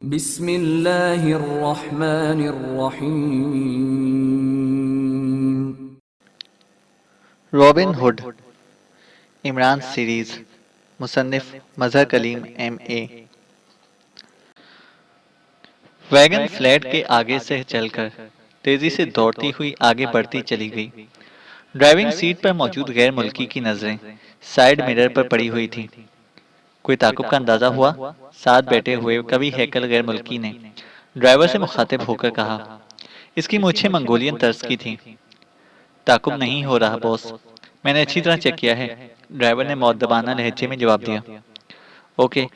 बिस्मिल्लाहिर्रहमानिर्रहीम। Robin hood Imran series मुसन्निफ मजहर Kaleem M.A। Wagon flat के आगे से चलकर तेजी से दौड़ती हुई आगे बढ़ती चली गई। ड्राइविंग सीट पर मौजूद गैर मुल्की की नजरें साइड मिरर पर पड़ी हुई थीं। कोई ताकुब का अंदाजा हुआ। साथ बैठे हुए कवि हैकल गैर मुल्की ने ड्राइवर से मुखातिब होकर कहा, इसकी मूछें मंगोलियन तर्ज की थीं। ताकुब नहीं हो रहा बॉस, मैंने अच्छी तरह चेक किया है, ड्राइवर ने मौद्दबाना लहजे में जवाब दिया। ओके,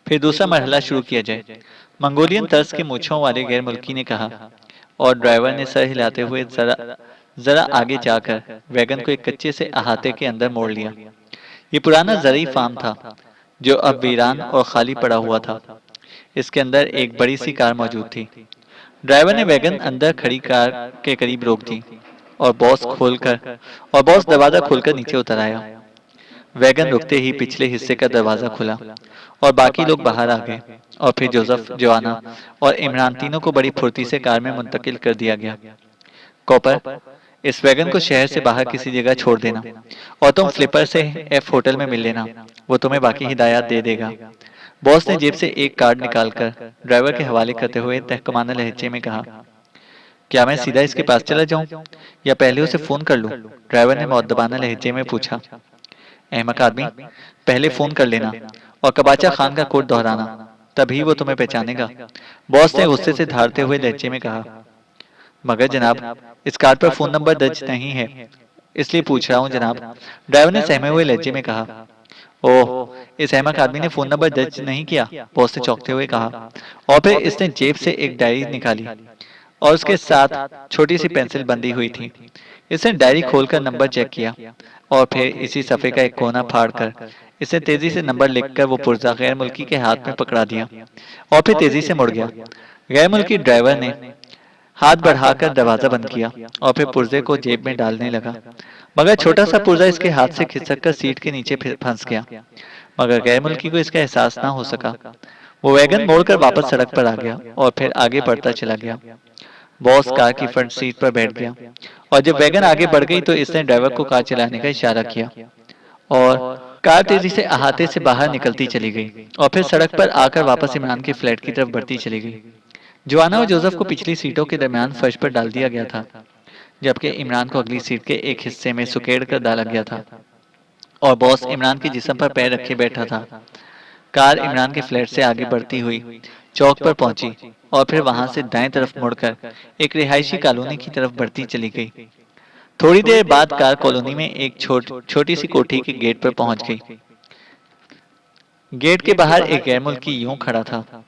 फिर दूसरा मरहला शुरू किया जाए, मंगोलियन तर्ज के मूछों वाले गैर मुल्की ने कहा, और ड्राइवर ने सर हिलाते हुए जरा जरा आगे जाकर वैगन को एक कच्चे से अहाते के अंदर मोड़ लिया। ये पुराना जरी फार्म था जो अब वीरान और खाली पड़ा हुआ था। इसके अंदर एक बड़ी सी कार मौजूद थी। ड्राइवर ने वैगन अंदर खड़ी कार के करीब रोक दी और बॉस दरवाजा खोलकर नीचे उतर आया। वैगन रुकते ही पिछले हिस्से का दरवाजा खुला और बाकी लोग बाहर आ गए, और फिर जोसेफ, जोआना और इमरान तीनों को बड़ी फुर्ती से कार में मुंतकिल कर दिया गया। कॉपर, इस वैगन को शहर से बाहर किसी जगह छोड़ देना, और तुम फ्लिपर से एफ होटल में मिल लेना, वो तुम्हें बाकी हिदायत दे देगा। बॉस ने जेब से एक कार्ड निकालकर ड्राइवर के हवाले करते हुए तहकमाना लहजे में कहा, क्या मैं सीधा इसके पास चला जाऊं या पहले उसे फोन कर लूं? ड्राइवर ने मुअद्दबाना लहजे में पूछा। अहमक आदमी, पहले फोन कर लेना और कबाचा खान का कोड दोहराना, तभी वो तुम्हें पहचानेगा। बॉस ने गुस्से से धारते हुए लहजे में कहा। मगर जनाब, इस कार्ड पर फोन नंबर दर्ज नहीं है, इसलिए पूछ रहा हूँ जनाब, ड्राइवर ने सहमे हुए लहजे में कहा। ओह, इस अहमक आदमी ने फोन नंबर दर्ज नहीं किया, बॉस ने चौंकते हुए कहा, और फिर इसने जेब से एक डायरी निकाली और उसके साथ छोटी सी पेंसिल बंधी हुई थी। इसने डायरी खोलकर नंबर चेक किया और फिर इसी सफ़े का एक कोना फाड़कर इसने तेजी से नंबर लिखकर वो पुर्जा गैर मुल्की के हाथ में पकड़ा दिया और फिर तेजी से मुड़ गया। गैर मुल्की ड्राइवर ने हाथ बढ़ाकर दरवाजा बंद किया और फिर पुर्जे को जेब में डालने लगा, मगर छोटा सा पुर्जा इसके हाथ से खिसककर सीट के नीचे फंस गया। मगर गैर मुल्की को इसका एहसास ना हो सका। वो वैगन मोड़कर वापस सड़क पर आ गया और फिर आगे बढ़ता चला गया। बॉस कार की फ्रंट सीट पर बैठ गया और जब वैगन आगे बढ़ गई तो इसने ड्राइवर को कार चलाने का इशारा किया और कार तेजी से अहाते से बाहर निकलती चली गई और फिर सड़क पर आकर वापस इमरान के फ्लैट की तरफ बढ़ती चली गई। जोआना और जोसेफ को पिछली सीटों के दरमियान फर्श पर डाल दिया गया था, जबकि इमरान को अगली सीट के एक हिस्से में सुकेड़ कर डाला गया था और बॉस इमरान के जिस्म पर पैर रखे बैठा था। कार इमरान के फ्लैट से आगे बढ़ती हुई चौक पर पहुंची और फिर वहां से दाएं तरफ मुड़कर एक रिहायशी कॉलोनी की तरफ बढ़ती चली गई। थोड़ी देर बाद कार कॉलोनी में एक छोटी सी कोठी के गेट पर पहुंच गई। गेट के बाहर एक गैर मुल्की यूं खड़ा था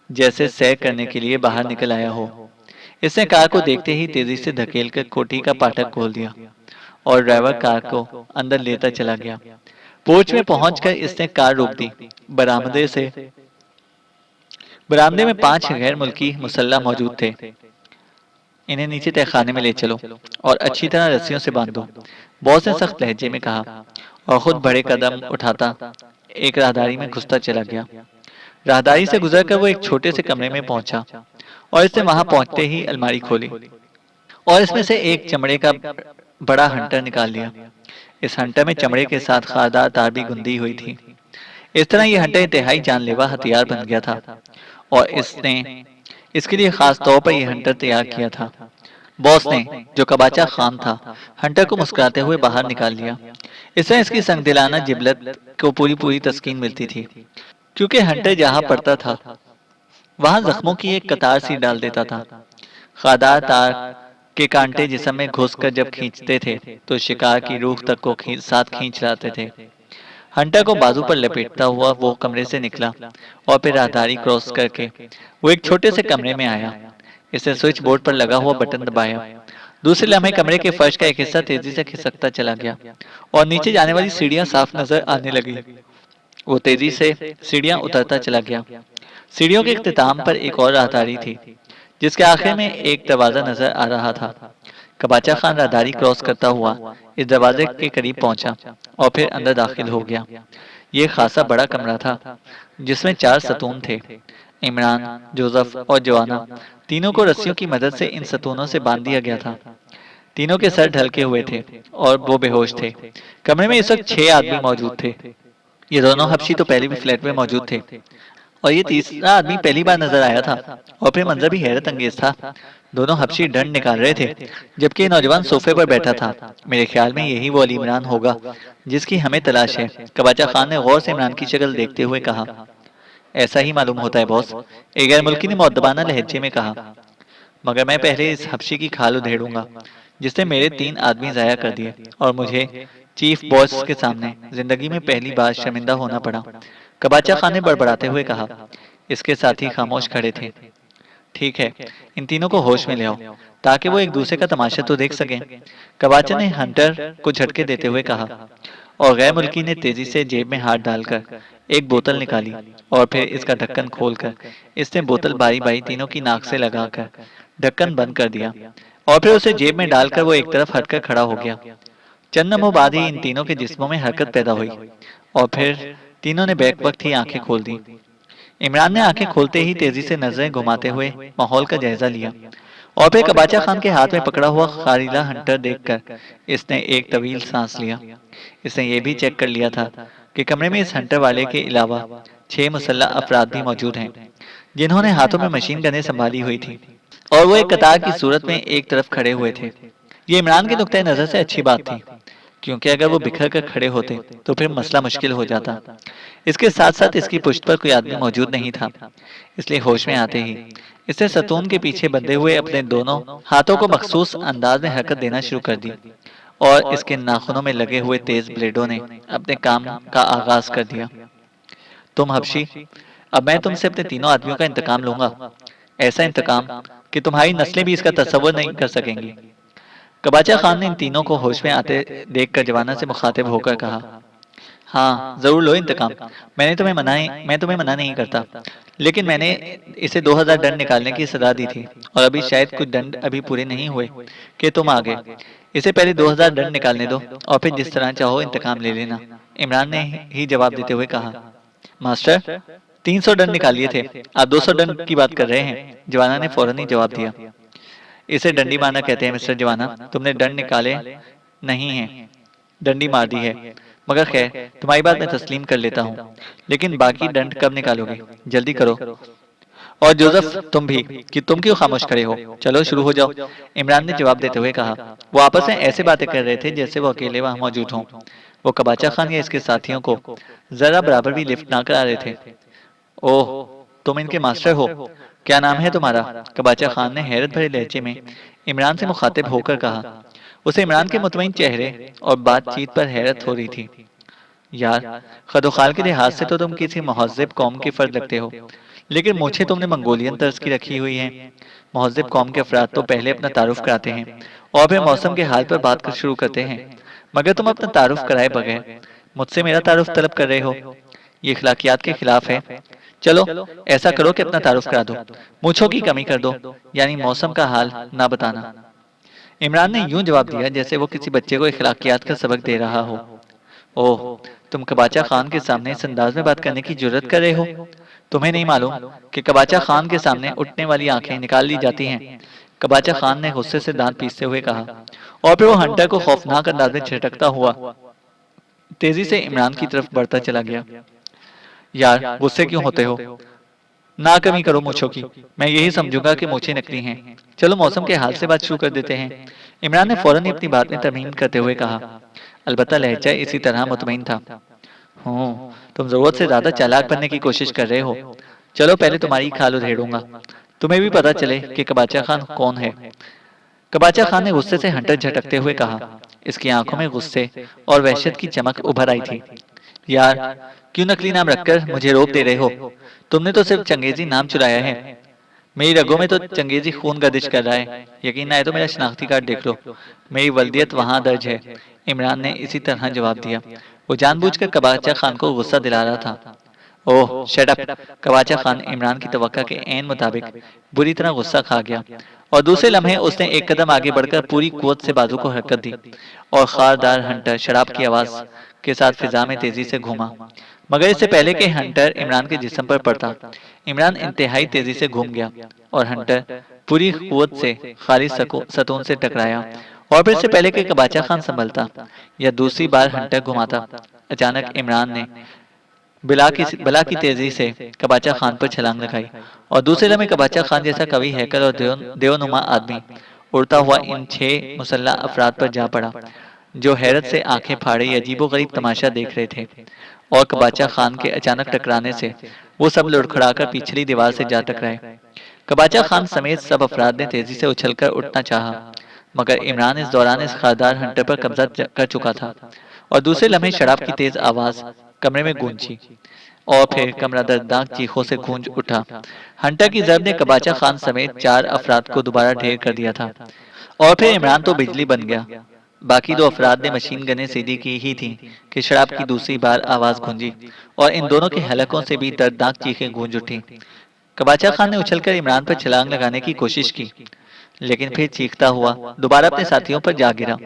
जैसे सैर करने के लिए बाहर निकल आया हो। इसने कार को देखते ही तेजी से धकेलकर कोठी का फाटक खोल दिया और ड्राइवर कार को अंदर लेता चला गया। पोर्च में पहुंचकर इसने कार रोक दी। बरामदे में 5 गैर मुल्की मुसल्ला मौजूद थे। इन्हें नीचे तहखाने में ले चलो और अच्छी तरह रस्सियों से बांध दो, बॉस ने सख्त लहजे में कहा और खुद बड़े कदम उठाता एक राहदारी में घुसता चला गया। राहदारी से गुजरकर वो एक छोटे से कमरे में पहुंचा और इसने वहां पहुंचते ही अलमारी खोली और इसमें से एक चमड़े का बड़ा हंटर निकाल लिया। इस हंटर में चमड़े के साथ खारदार तार भी गुंदी हुई थी। इस तरह यह हंटर इंतहाई जानलेवा हथियार बन गया था और इसने इसके लिए खास तौर पर यह हंटर तैयार किया था। बॉस ने, जो कबाचा खान था, हंटर को मुस्कुराते हुए बाहर निकाल लिया। इससे इसकी संगदिलाना जिबलत को पूरी पूरी तस्कीन मिलती थी, क्योंकि हंटर जहां पड़ता था वहां जख्मों की एक कतार सी डाल देता था। खादार तार के कांटे जिस्म में घुसकर जब खींचते थे तो शिकार की रूह तक को साथ खींच लाते थे। हंटर को बाजू पर लपेटता हुआ वो कमरे से निकला और फिर राहदारी क्रॉस करके वो एक छोटे से कमरे में आया। इसने स्विच बोर्ड पर लगा हुआ बटन दबाया। दूसरे लम्हे कमरे के फर्श का एक हिस्सा तेजी से खिसकता चला गया और नीचे जाने वाली सीढ़ियां साफ नजर आने लगी। वो तेजी से सीढ़ियां उतरता चला गया। सीढ़ियों के इख्तिताम पर एक और राहदारी थी, जिसके आखिर में एक दरवाजा नजर आ रहा था। कबाचा खान राहदारी क्रॉस करता हुआ इस दरवाजे के करीब पहुंचा और फिर अंदर दाखिल हो गया। ये खासा बड़ा कमरा था, जिसमें 4 सतून थे। इमरान, जोसेफ और जोआना तीनों को रस्सियों की मदद से इन सतूनों से बांध दिया गया था। तीनों के सर ढलके हुए थे और वो बेहोश थे। कमरे में इस वक्त 6 आदमी मौजूद थे। ये दोनों हबशी तो पहले भी फ्लैट में मौजूद थे और ये तीसरा आदमी पहली बार नजर आया था। और फिर मंजर भी हैरत अंगेज था। दोनों हबशी डंड निकाल रहे थे जबकि ये नौजवान सोफे पर बैठा था। मेरे ख्याल में यही वो अली इमरान होगा जिसकी हमें तलाश है। कबाचा खान ने गौर से इमरान की शक्ल देखते हुए कहा। ऐसा ही मालूम होता है बॉस, एक गैर मुल्की ने मुअद्दबाना लहजे में कहा। मगर मैं पहले इस हबशी की खाल उधेड़ूंगा जिसने मेरे 3 आदमी जाया कर दिए और मुझे चीफ बॉस के सामने जिंदगी में पहली बार शर्मिंदा होना पड़ा। कबाचा खान ने बड़बड़ाते हुए कहा। इसके साथी खामोश खड़े थे। ठीक है, इन तीनों को होश में ले आओ ताकि वो एक दूसरे का तमाशा तो देख सकें। कबाचा ने हंटर को झटके देते हुए कहा और गैर मुल्की ने तेजी से जेब में हाथ डालकर एक बोतल निकाली और फिर इसका ढक्कन खोलकर इसने बोतल बारी बारी तीनों की नाक से लगाकर ढक्कन बंद कर दिया और फिर उसे जेब में डालकर वो एक तरफ हटकर खड़ा हो गया। चंद लम्हों बाद ही इन तीनों के जिस्मों में हरकत पैदा हुई और फिर तीनों ने बैक वक्त ही आंखें खोल दी। इमरान ने आंखें खोलते ही तेजी से नजरें घुमाते हुए माहौल का जायजा लिया और फिर कबाचा खान के हाथ में पकड़ा हुआ खारीला हंटर देखकर इसने एक तवील सांस लिया। इसने ये भी चेक कर लिया था कि कमरे में इस हंटर वाले के अलावा 6 मुसल्लह अफराद भी मौजूद हैं जिन्होंने हाथों में मशीन गनें संभाली हुई थी और वो एक कतार की सूरत में एक तरफ खड़े हुए थे। ये इमरान के नुक्ते नजर से अच्छी बात थी क्योंकि अगर वो बिखर कर खड़े होते तो फिर मसला मुश्किल हो जाता। इसके साथ साथ इसकी पुश्त पर कोई आदमी मौजूद नहीं था, इसलिए होश में आते ही इसने सतून के पीछे बंधे हुए अपने दोनों हाथों को मखसूस अंदाज में हरकत देना शुरू कर दी और इसके नाखूनों में लगे हुए तेज ब्लेडों ने अपने काम का आगाज कर दिया। तुम हबशी, अब मैं तुमसे अपने तीनों आदमियों का इंतकाम लूंगा, ऐसा इंतकाम कि तुम्हारी नस्लें भी इसका तस्वुर नहीं कर सकेंगी। कबाचा खान ने इन तीनों को होश में आते देखकर जवाना से मुखातिब होकर कहा। हाँ, जरूर लो इंतकाम। मैं तुम्हें मना नहीं करता, लेकिन मैंने इसे 2000 दंड निकालने की सदा दी थी और अभी शायद कुछ दंड अभी पूरे नहीं हुए कि तुम आ गए। इसे पहले 2000 दंड निकालने दो और फिर जिस तरह चाहो इंतकाम ले लेना। इमरान ने ही जवाब देते हुए कहा। मास्टर, 300 दंड निकाल लिए थे, आप 200 दंड की बात कर रहे हैं। जवाना ने फौरन ही जवाब दिया। इसे डंडी मारना कहते हैं मिस्टर जवाना, तुमने दंड निकाले नहीं है, डंडी मार दी है। मगर खैर, तुम्हारी बात मैं तस्लीम कर लेता हूँ, लेकिन बाकी दंड कब निकालोगे? जल्दी करो। और जोसेफ, तुम भी, कि तुम क्यों खामोश खड़े हो? चलो शुरू हो जाओ। इमरान ने जवाब देते हुए कहा। वो आपस में ऐसे बातें कर रहे थे जैसे वो अकेले वहां मौजूद हों। वो कबाचा खान या इसके साथियों को जरा बराबर भी लिफ्ट ना करा रहे थे। ओह, तुम इनके मास्टर हो, क्या नाम है तुम्हारा? कबाचा खान ने हैरत भरे लहजे में इमरान से मुखातिब होकर कहा। उसे इमरान के मुतमईन चेहरे और बातचीत पर हैरत हो रही थी। यार, खदोखाल के लिहाज से तो तुम किसी महज़िब कौम के फर्द लगते हो, लेकिन मूछें तुमने मंगोलियन तर्ज की रखी हुई हैं। महज़िब कौम के अफराद तो पहले अपना तारुफ कराते हैं और फिर मौसम के हाल पर बात कर शुरू करते हैं, मगर तुम अपना तारुफ कराए बगैर मुझसे मेरा तारुफ तलब कर रहे हो। ये इखलाकियात के खिलाफ है। चलो, ऐसा करो कि अपना तारुफ करा दो, मूछों की कमी कर दो, यानी मौसम का हाल ना बताना। इमरान ने यूं जवाब दिया जैसे वो किसी बच्चे को इखलाकियात का सबक दे रहा हो। ओह, तुम कबाचा खान के सामने इस अंदाज में बात करने की जुर्रत कर रहे हो? तुम्हें नहीं मालूम कि कबाचा खान के सामने उठने वाली आंखें निकाल ली जाती हैं? कबाचा खान ने गुस्से से दांत पीसते हुए कहा और फिर वो हंटर को खौफनाक अंदाज में झटकता हुआ तेजी से इमरान की तरफ बढ़ता चला गया। यार, गुस्से क्यों होते हो? ना कमी करो मूछों की, मैं यही समझूंगा कि मूछें नकली हैं। चलो मौसम के हाल से बात शुरू कर देते हैं। इमरान ने फौरन ही अपनी बात में तरमीम करते हुए कहा। अलबत्ता लहजा इसी तरह मुतमईन था। तुम जरूरत से ज्यादा चालाक बनने की कोशिश कर रहे हो। चलो पहले तुम्हारी खाल उधेड़ूंगा, तुम्हें भी पता चले कि कबाचा खान कौन है। कबाचा खान ने गुस्से से हंटर झटकते हुए कहा। इसकी आंखों में गुस्से और वहशत की चमक उभर आई थी। यार, क्यों नकली नाम रखकर मुझे रोक दे रहे हो? तुमने तो सिर्फ चंगेजी नाम चुराया है। मेरी रगों में तो चंगेजी खून गर्दिश कर रहा है। यकीन ना आए तो मेरा शनाख्ती कार्ड देख लो, मेरी वल्दियत वहां दर्ज है। इमरान ने इसी तरह जवाब दिया। वो जानबूझकर कबाचा खान को गुस्सा दिला रहा था। ओह शट अप! कबाचा खान इमरान की तवक्का के ऐन मुताबिक बुरी तरह गुस्सा खा गया और दूसरे लम्हे उसने एक कदम आगे बढ़कर पूरी कुव्वत से बाजू को हरकत दी और खारदार हंटर शराब की आवाज के साथ फिजा में तेजी से घूमा। मगर इससे पहले कि हंटर इमरान के जिस्म पर पड़ता, इमरान इंतहाई तेजी से घूम गया और हंटर पूरी कुव्वत से खालिद सतून से टकराया। और फिर से पहले कि कबाचा खान संभलता या दूसरी बार हंटर घुमाता, अचानक इमरान ने बला की तेजी से कबाचा खान पर छलांग लगाई और दूसरे लम्हे कबाचा खान जैसा कवि हैकल और देवनुमा आदमी उड़ता हुआ इन 6 मुसल्लह अफराद पर जा पड़ा, जो हैरत से आंखें फाड़े अजीबोगरीब तमाशा देख रहे थे। और कबाचा खान के अचानक टकराने से वो सब लुढ़खड़ाकर पिछली दीवार से जा टकराए। कबाचा खान समेत सब अफराद ने तेजी से उछलकर उठना चाहा, मगर इमरान इस दौरान इस खारदार हंटर पर कब्जा कर चुका था और दूसरे लम्हे शराब की तेज आवाज कमरे में गूंजी और फिर कमरा दर्दनाक चीखों से गूंज उठा। हंटर की जब ने कबाचा खान समेत 4 अफराद को दोबारा ढेर कर दिया था और फिर इमरान तो बिजली बन गया। बाकी 2 अफराद ने मशीन गनें सीधी की ही थी कि शराब की दूसरी बार आवाज गूंजी और इन दोनों के हलकों से भी दर्दनाक चीखें गूंज उठी। कबाचा खान ने उछलकर इमरान पर छलांग लगाने की कोशिश की, लेकिन फिर चीखता हुआ दोबारा अपने साथियों पर जा गिरा।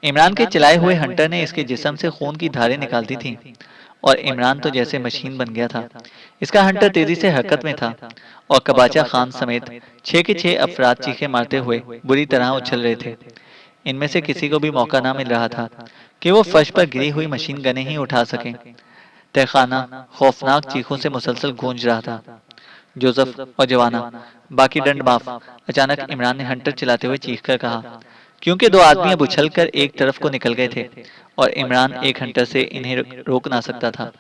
इमरान के चलाए हुए हंटर ने इसके जिस्म से खून की धारें निकाल दी थीं और इमरान तो जैसे मशीन बन गया था। इसका हंटर तेजी से हरकत में था और कबाचा खान समेत 6 के 6 अफराद चीखें मारते हुए बुरी तरह उछल रहे थे। इनमें से किसी को भी मौका ना मिल रहा था कि वो फर्श पर गिरी हुई मशीन गनें ही उठा सकें। तहखाना खौफनाक चीखों से मुसलसल गूंज रहा था। जोसेफ और जवाना, बाकी दंड माफ, अचानक इमरान ने हंटर चलाते हुए चीखकर कहा, क्योंकि 2 आदमी अब उछलकर एक तरफ को निकल गए थे और इमरान एक हंटर से इन्हें रोक ना सकता था।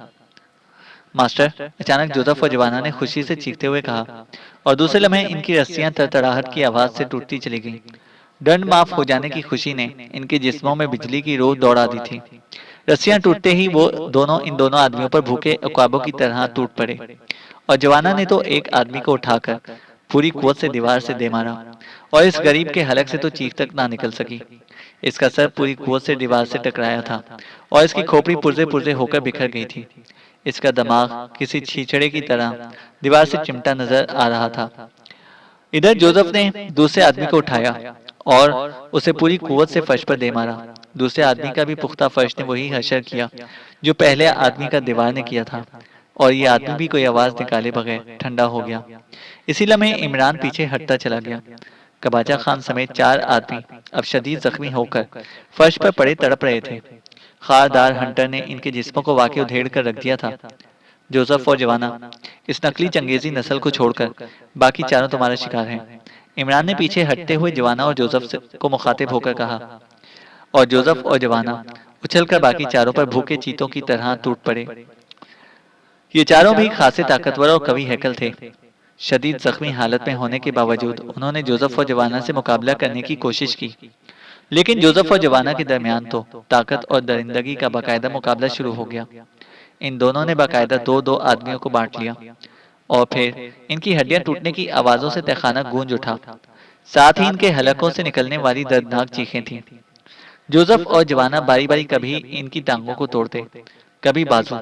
मास्टर, अचानक जोसेफ और जवाना ने खुशी से चीखते हुए कहा और दूसरे लम्हे इनकी रस्सियां तड़तड़ाहट की आवाज से टूटती चली गईं। दंड माफ हो जाने की खुशी ने इनके जिस्मों में बिजली की रोह दौड़ा दी थी। रस्सियां टूटते ही वो दोनों इन दोनों आदमियों पर भूखे उकाबों की तरह टूट पड़े और जवाना ने तो एक आदमी को उठाकर पूरी कुवत से दीवार से दे मारा और इस गरीब के हलक से तो चीख तक ना निकल सकी। इसका सर पूरी कुवत से दीवार से टकराया था और इसकी खोपड़ी पुर्जे पुर्जे होकर बिखर गई थी। इसका दिमाग किसी छीछड़े की तरह दीवार से चिमटा नजर आ रहा था। इधर जोसेफ ने दूसरे आदमी को उठाया और उसे पूरी कुवत से फर्श पर दे मारा। दूसरे आदमी का भी पुख्ता फर्श ने वही हशर किया जो पहले आदमी का दीवार ने किया था और ये आदमी भी कोई आवाज निकाले बगैर ठंडा हो गया। इसी लम्हे इमरान पीछे हटता चला गया। कबाचा खान समेत 4 आदमी अब शदीद जख्मी होकर फर्श पर पड़े तड़प रहे थे। खारदार हंटर ने इनके जिस्मों को वाकई उधेड़ कर रख दिया था। जोसेफ और जवाना, इस नकली चंगेजी नस्ल को छोड़कर बाकी चारों तुम्हारा शिकार हैं। इमरान ने पीछे हटते हुए जवाना और जोसेफ को मुखातिब होकर कहा और जोसेफ और जवाना उछलकर बाकी चारों पर भूखे चीतों की तरह टूट पड़े। ये चारों भी खासे ताकतवर और कवि हैकल थे। शदीद जख्मी हालत में होने के बावजूद उन्होंने जोसेफ और जवाना से मुकाबला करने की कोशिश की, लेकिन जोसेफ और जवाना के दरमियान तो ताकत और दरिंदगी का बाकायदा मुकाबला शुरू हो गया। इन दोनों ने बाकायदा 2-2 आदमियों को बांट लिया और फिर इनकी हड्डियां टूटने की आवाजों से तहखाना गूंज उठा। साथ ही इनके हलकों से निकलने वाली दर्दनाक चीखें थीं। जोसेफ और जवाना बारी बारी कभी इनकी टांगों को तोड़ते, कभी बाजू,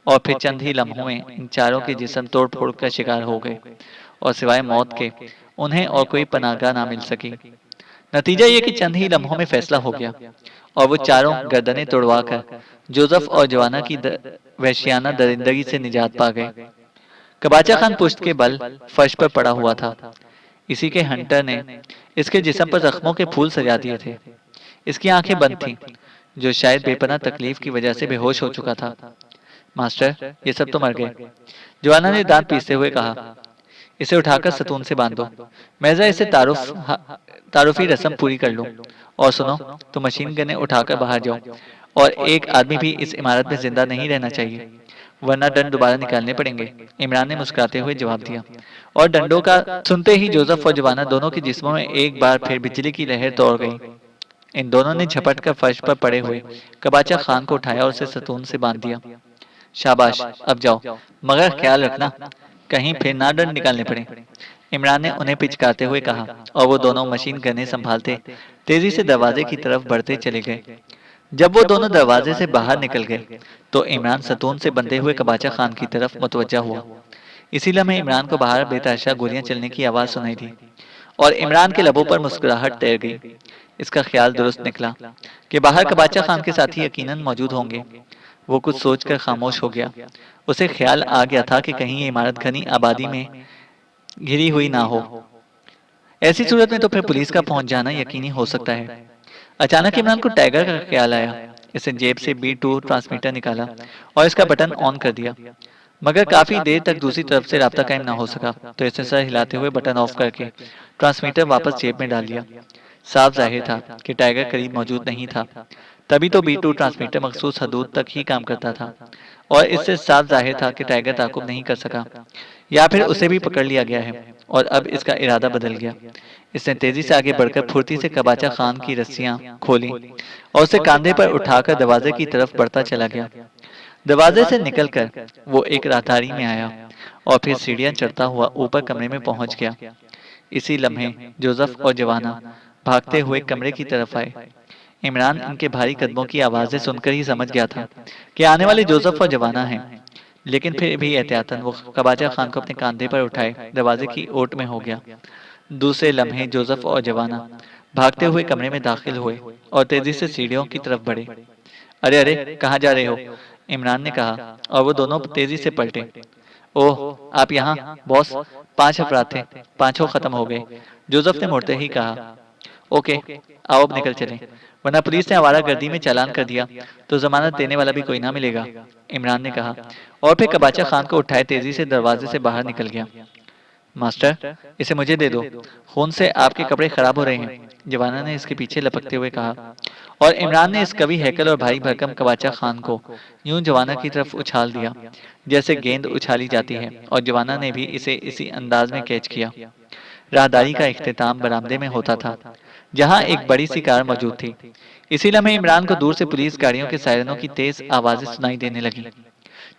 और फिर चंद ही लम्हों में इन चारों के जिस्म तोड़ फोड़ कर शिकार हो गए और सिवाय मौत के उन्हें और कोई पनाहगाह ना मिल सकी। नतीजा ये कि चंद ही लम्हों में फैसला हो गया और वो चारों गर्दनें तोड़वाकर जोसेफ और जवाना की वहशियाना दरिंदगी से निजात पा गए। कबाचा खान पुश्त के बल फर्श पर पड़ा हुआ था। इसी के हंटर ने इसके जिस्म पर जख्मों के फूल सजा दिए थे। इसकी आंखें बंद थीं, जो शायद बेपनाह तकलीफ की वजह से बेहोश हो चुका था। मास्टर, ये सब तो मर गए, जवाना ने दांत पीसते हुए कहा। इसे उठाकर सतून से बांधो, मैं जरा इसे तारुफी रस्म पूरी कर लूं। और सुनो, तो मशीन गने उठाकर बाहर जाओ और एक आदमी भी इस इमारत में जिंदा नहीं रहना चाहिए, वरना दंड दोबारा निकालने पड़ेंगे। इमरान ने मुस्कुराते हुए जवाब दिया और डंडों का सुनते ही जोसेफ और जवाना दोनों के जिस्मों में एक बार फिर बिजली की लहर दौड़ गई। इन दोनों ने झपट कर फर्श पर पड़े हुए कबाचा खान को उठाया और उसे सतून से बांध दिया। शाबाश, अब जाओ, मगर ख्याल रखना कहीं फिर ना दंड निकालने पड़े, इमरान ने उन्हें पिचकारते हुए कहा और वो दोनों मशीन गने संभालते तेजी से दरवाजे की तरफ बढ़ते चले गए। जब वो दोनों दरवाजे से बाहर निकल गए तो इमरान सतून से बंधे हुए कबाचा खान की तरफ मुतवज्जा हुआ। इसी लम्हे इमरान को बाहर बेतहाशा गोलियां चलने की आवाज सुनाई दी और इमरान के लबों पर मुस्कुराहट तैर गई। इसका ख्याल दुरुस्त निकला कि बाहर कबाचा खान के साथी यकीनन मौजूद होंगे। वो कुछ सोचकर खामोश हो गया। उसे ख्याल आ गया था कि कहीं ये इमारत घनी आबादी में घिरी हुई ना हो। ऐसी सूरत में तो फिर पुलिस का पहुंच जाना यकीनी हो सकता है। अचानक इमरान को टाइगर का ख्याल आया। इसने जेब से B2 ट्रांसमीटर निकाला और इसका बटन ऑन कर दिया। मगर काफी देर तक दूसरी तरफ से राब्ता कायम ना हो सका, तो इसने सर हिलाते हुए बटन ऑफ करके ट्रांसमीटर वापस जेब में डाल लिया। साफ जाहिर था कि टाइगर करीब मौजूद नहीं था। तभी तो B2 ट्रांसमीटर मखसूस हदूद तक ही काम करता था, और इससे साफ जाहिर था कि टाइगर ताकुब नहीं कर सका, या फिर उसे भी पकड़ लिया गया है और अब इसका इरादा बदल गया। इसने तेजी से आगे बढ़कर फुर्ती से कबाचा खान की रस्सियां खोली और उसे कंधे पर उठाकर दरवाजे की तरफ बढ़ता चला गया। दरवाजे से निकलकर वो एक राहदारी में आया और फिर सीढ़ियां चढ़ता हुआ ऊपर कमरे में पहुंच गया। इसी लम्हे जोसेफ और जवाना भागते हुए कमरे की तरफ आए। इमरान इनके भारी कदमों की आवाजें सुनकर ही समझ गया था कि आने वाले जोसेफ और जवाना हैं, लेकिन फिर भी एहतियातन वो कबाचा खान को अपने कंधे पर उठाए दरवाजे की ओट में हो गया। दूसरे लम्हे जोसेफ और जवाना भागते हुए कमरे में दाखिल हुए और तेजी से सीढ़ियों की तरफ बढ़े। अरे अरे, कहाँ जा रहे हो? इमरान ने कहा और वो दोनों तेजी से पलटे। ओह, आप यहाँ? बॉस, 5 अफराद थे, पांचों खत्म हो गए, जोसेफ ने मुड़ते ही कहा। ओके, आओ अब निकल चलें, वरना पुलिस ने आवारागर्दी में चालान कर दिया तो जमानत देने वाला भी कोई ना मिलेगा, इमरान ने कहा और फिर कबाचा खान को उठाए तेजी से दरवाजे से बाहर निकल गया। मास्टर, इसे मुझे दे दो, खून से आपके कपड़े खराब हो रहे हैं, जवाना ने इसके पीछे लपकते हुए कहा। और इमरान ने इस कवि हैकल और भारी भरकम कबाचा खान को यूं जवाना की तरफ उछाल दिया जैसे गेंद उछाली जाती है, और जवाना ने भी इसे इसी अंदाज में कैच किया। राहदारी का इख्तिताम बरामदे में होता था, जहां एक बड़ी सी कार मौजूद थी। इसी लम्हे इमरान को दूर से पुलिस गाड़ियों के सायरनों की तेज आवाजें सुनाई देने लगी।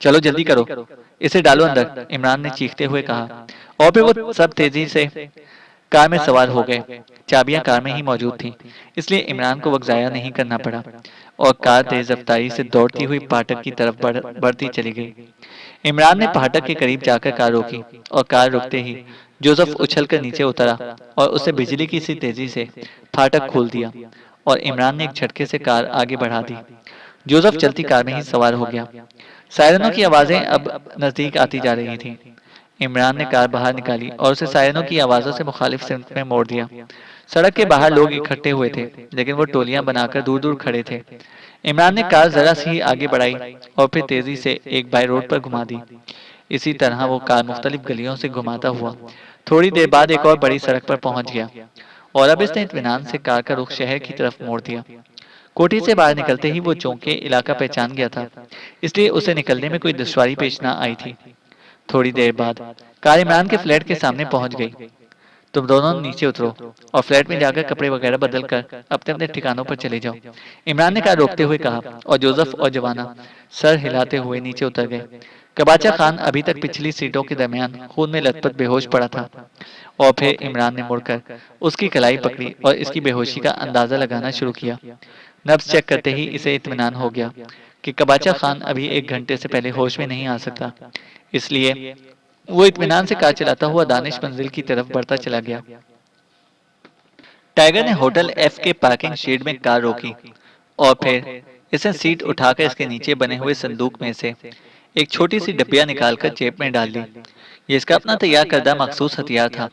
चलो जल्दी करो, इसे डालो अंदर, इमरान ने चीखते हुए कहा। और फिर वो सब तेजी से कार में सवार हो गए। चाबियां कार में ही मौजूद थीं, इसलिए इमरान को वक्त जाया नहीं करना पड़ा और कार तेज रफ्तारी से दौड़ती हुई फाटक की तरफ बढ़ती चली गई। इमरान ने फाटक के करीब जाकर कार रोकी और कार रुकते ही जोसेफ उछलकर नीचे उतरा और उसे बिजली की सी तेजी से फाटक खोल दिया और इमरान ने एक झटके से कार आगे बढ़ा दी। जोसेफ चलती कार में ही सवार हो गया। सायरनों की आवाजें अब नजदीक आती जा रही थीं। इमरान ने कार बाहर निकाली और उसे सायरनों की आवाजों से मुखालिफ सिमत में मोड़ दिया। सड़क के बाहर लोग इकट्ठे हुए थे, लेकिन वो टोलियां बनाकर दूर दूर खड़े थे। इमरान ने कार जरा सी आगे बढ़ाई और फिर तेजी से एक बाई रोड पर घुमा दी। इसी तरह वो कार मुख्तलिफ गलियों से घुमाता हुआ थोड़ी देर बाद एक और बड़ी सड़क पर पहुंच गया, और अब इसने इत्मीनान से कार का रुख शहर की तरफ मोड़ दिया। कोठी से बाहर निकलते ही वो चौंके इलाका पहचान गया था, इसलिए उसे निकलने में कोई दुश्वारी पेश ना आई थी। थोड़ी देर बाद कार इमरान के फ्लैट के सामने पहुंच गई। तुम दोनों नीचे उतरो और फ्लैट में जाकर कपड़े वगैरह बदल कर अपने अपने ठिकानों पर चले जाओ, इमरान ने कार रोकते हुए कहा, और जोसेफ और जवाना सर हिलाते हुए नीचे उतर गए। कबाचा खान अभी तक पिछली सीटों के दरमियान खून में लथपथ बेहोश पड़ा था, और फिर इमरान ने मुड़कर उसकी कलाई पकड़ी और इसकी बेहोशी का अंदाजा लगाना शुरू किया। नब्ज चेक करते ही इसे इत्मीनान हो गया कि कबाचा खान अभी 1 घंटे से पहले होश में नहीं आ सकता, इसलिए वो इत्मीनान से कार चलाता हुआ दानिश मंजिल की तरफ बढ़ता चला गया। टाइगर ने होटल एफ के पार्किंग शेड में कार रोकी और फिर इसने सीट उठाकर इसके नीचे बने हुए संदूक में से एक छोटी सी डब्बिया निकालकर जेब में डाल ली। ये इसका अपना तैयार करदा मखसूस हथियार था।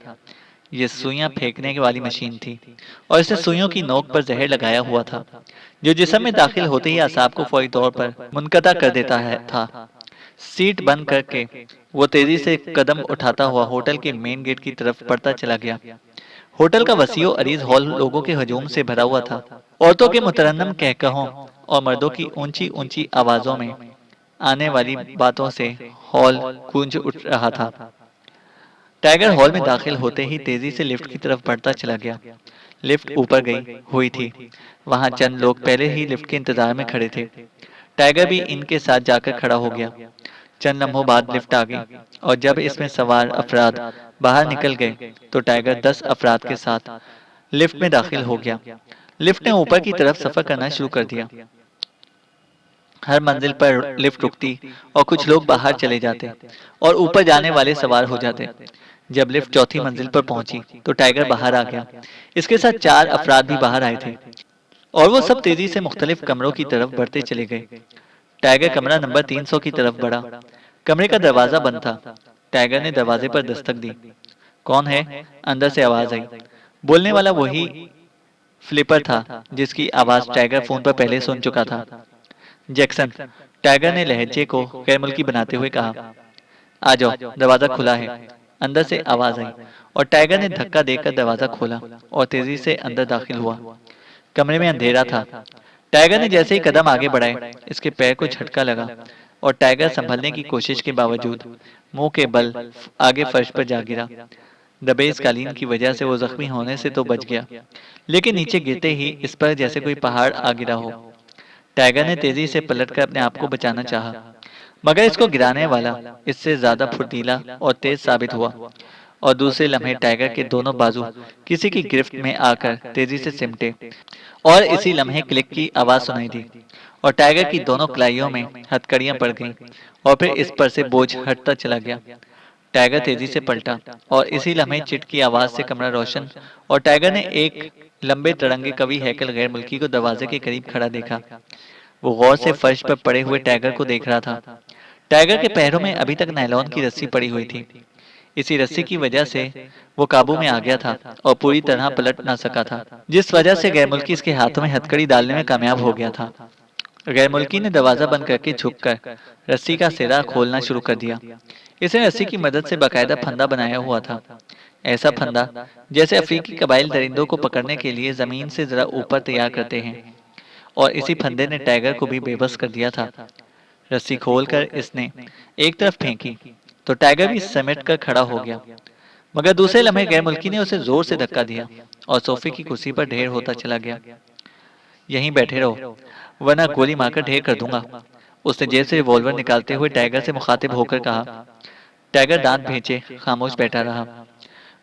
ये सुइयां फेंकने वाली मशीन थी और इसे सुइयों की नोक पर जहर लगाया हुआ था, जो जिस्म में दाखिल होते ही असाब को फौरी तौर पर मुनकता कर देता है था। सीट बंद करके वो तेजी से कदम उठाता हुआ होटल के मेन गेट की तरफ बढ़ता चला गया। होटल का वसीओ अरीज हॉल लोगों के हजूम से भरा हुआ था। औरतों के मुतरन्नम कहकहों और मर्दों की ऊंची ऊंची आवाजों में आने वाली बातों से हॉल गूंज उठ रहा था। टाइगर हॉल में दाखिल होते ही तेजी से लिफ्ट की तरफ बढ़ता चला गया। लिफ्ट ऊपर गई हुई थी। वहां चंद लोग पहले ही लिफ्ट के इंतजार में खड़े थे। टाइगर भी इनके साथ जाकर खड़ा हो गया। चंद लम्हों बाद लिफ्ट आ गई और जब इसमें सवार अफराद बाहर निकल गए तो टाइगर 10 अफराद के साथ लिफ्ट में दाखिल हो गया। लिफ्ट ने ऊपर की तरफ सफर करना शुरू कर दिया। हर मंजिल पर लिफ्ट रुकती और कुछ लोग बाहर चले जाते और ऊपर जाने वाले सवार हो जाते। जब लिफ्ट चौथी मंजिल पर पहुंची तो टाइगर बाहर आ गया। इसके साथ 4 अफराद भी बाहर आए थे और वो सब तेजी से मुख्तलिफ कमरों की तरफ बढ़ते चले गए। टाइगर कमरा नंबर 300 की तरफ बढ़ा। कमरे का दरवाजा बंद था। टाइगर ने दरवाजे पर दस्तक दी। कौन है? अंदर से आवाज आई। बोलने वाला वही फ्लिपर था जिसकी आवाज टाइगर फोन पर पहले सुन चुका था। जैक्सन, टाइगर ने लहजे को गैर मुल्की बनाते हुए कहा। आ जाओ, दरवाजा खुला है। अंदर से आवाज आई और टाइगर ने धक्का देकर दरवाजा खोला और तेजी से अंदर दाखिल हुआ। कमरे में अंधेरा था। टाइगर ने जैसे ही कदम आगे बढ़ाए, इसके पैर को झटका लगा और टाइगर संभलने की कोशिश के बावजूद मुंह के बल आगे फर्श पर जा गिरा। दबे इस कालीन की वजह से वो जख्मी होने से तो बच गया, लेकिन नीचे गिरते ही इस पर जैसे कोई पहाड़ आ गिरा हो। टाइगर ने तेजी से पलटकर अपने आप को बचाना चाहा, मगर इसको गिराने वाला इससे ज्यादा फुर्तीला और तेज साबित हुआ और दूसरे लम्हे टाइगर के दोनों बाजू किसी की गिरफ्त में आकर तेजी से सिमटे और इसी लम्हे क्लिक की आवाज सुनाई दी और टाइगर की दोनों कलाइयों में हथकड़ियां पड़ गईं और फिर इस पर से बोझ हटता चला गया। टाइगर तेजी से पलटा और इसी लम्हे चिट की आवाज से कमरा रोशन और टाइगर ने एक लंबे तरंगे कवि हैकल गैर मुल्की को दरवाजे के करीब खड़ा देखा। वो गौर से फर्श पर पड़े हुए टाइगर को देख रहा था। टाइगर के पैरों में अभी तक नायलॉन की रस्सी पड़ी हुई थी। इसी रस्सी की वजह से वो काबू में आ गया था और पूरी तरह पलट ना सका था, जिस वजह से गैर मुल्की इसके हाथों में हथकड़ी डालने में कामयाब हो गया था। गैर मुल्की ने दरवाजा बंद करके झुककर रस्सी का सिरा खोलना शुरू कर दिया। इसने रस्सी की मदद से बाकायदा फंदा बनाया हुआ था, ऐसा फंदा जैसे अफ्रीकी कबाइल दरिंदों को पकड़ने के लिए जमीन से जरा ऊपर तैयार करते हैं, और इसी फंदे ने टाइगर को भी बेबस कर दिया था। रस्सी खोलकर इसने एक तरफ फेंकी तो टाइगर भी समेट कर खड़ा हो गया, मगर दूसरे लम्हे गैर मुल्की ने उसे जोर से धक्का दिया और सोफे की कुर्सी पर ढेर होता चला गया। यहीं बैठे रहो, वरना गोली मारकर ढेर कर दूंगा, उसने जेब से रिवॉल्वर निकालते हुए टाइगर से मुखातिब होकर कहा। टाइगर दांत भींचे खामोश बैठा रहा।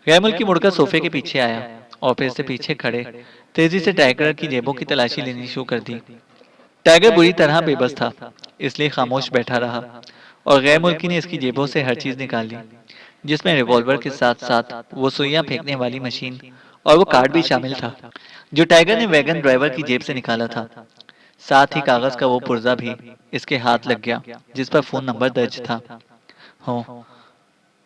गैर मुल्की मुड़कर सोफे के पीछे आया और फिर से पीछे खड़े तेजी से टाइगर की जेबों की तलाशी लेनी शुरू कर दी। टाइगर बुरी तरह बेबस था, इसलिए खामोश बैठा रहा और गैर मुल्की ने इसकी जेबों से हर चीज निकाल ली, जिसमें रिवॉल्वर के साथ साथ वो सुइयां फेंकने वाली मशीन और वो कार्ड भी शामिल था, जो टाइगर ने वैगन ड्राइवर की जेब से निकाला था। साथ ही कागज का वो पुर्जा भी इसके हाथ लग गया, जिस पर फोन नंबर दर्ज था। हो,